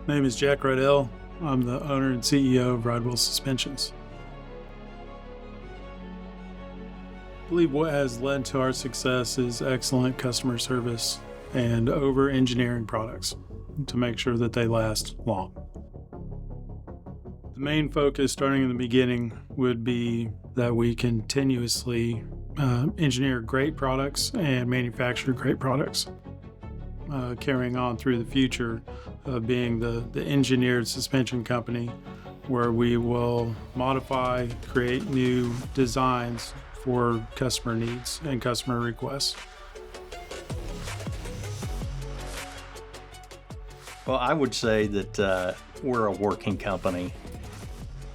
My name is Jack Ridewell. I'm the owner and CEO of Ridewell Suspensions. I believe what has led to our success is excellent customer service and over-engineering products to make sure that they last long. The main focus starting in the beginning would be that we continuously engineer great products and manufacture great products. Carrying on through the future of being the engineered suspension company where we will modify, create new designs for customer needs and customer requests. Well, I would say that we're a working company.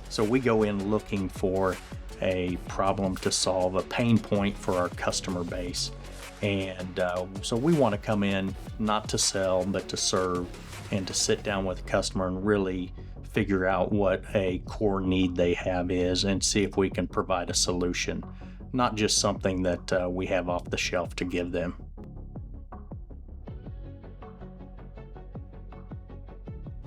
So we go in looking for a problem to solve, a pain point for our customer base. And so we want to come in not to sell, but to serve and to sit down with the customer and really figure out what a core need they have is and see if we can provide a solution, not just something that we have off the shelf to give them.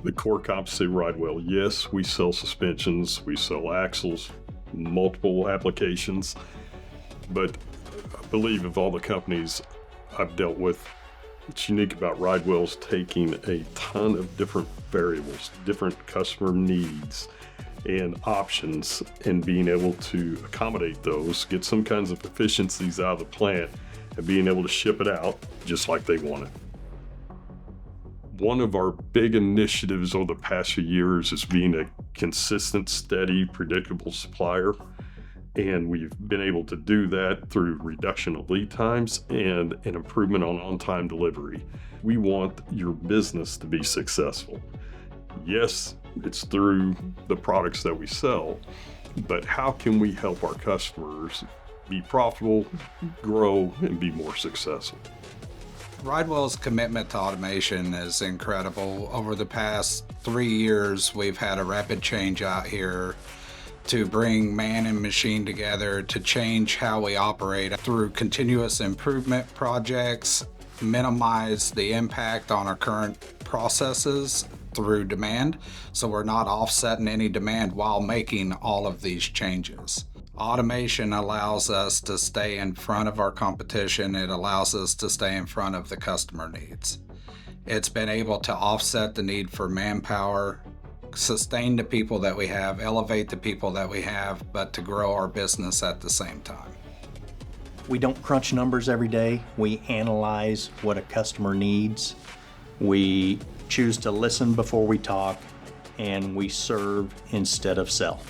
The core competency of Ridewell, yes, we sell suspensions, we sell axles, multiple applications, but I believe of all the companies I've dealt with, what's unique about Ridewell is taking a ton of different variables, different customer needs and options, and being able to accommodate those, get some kinds of efficiencies out of the plant, and being able to ship it out just like they want it. One of our big initiatives over the past few years is being a consistent, steady, predictable supplier. And we've been able to do that through reduction of lead times and an improvement on-time delivery. We want your business to be successful. Yes, it's through the products that we sell, but how can we help our customers be profitable, grow, and be more successful? Ridewell's commitment to automation is incredible. Over the past 3 years, we've had a rapid change out here to bring man and machine together to change how we operate through continuous improvement projects, minimize the impact on our current processes through demand, so we're not offsetting any demand while making all of these changes. Automation allows us to stay in front of our competition. It allows us to stay in front of the customer needs. It's been able to offset the need for manpower, sustain the people that we have, elevate the people that we have, but to grow our business at the same time. We don't crunch numbers every day. We analyze what a customer needs. We choose to listen before we talk, and we serve instead of sell.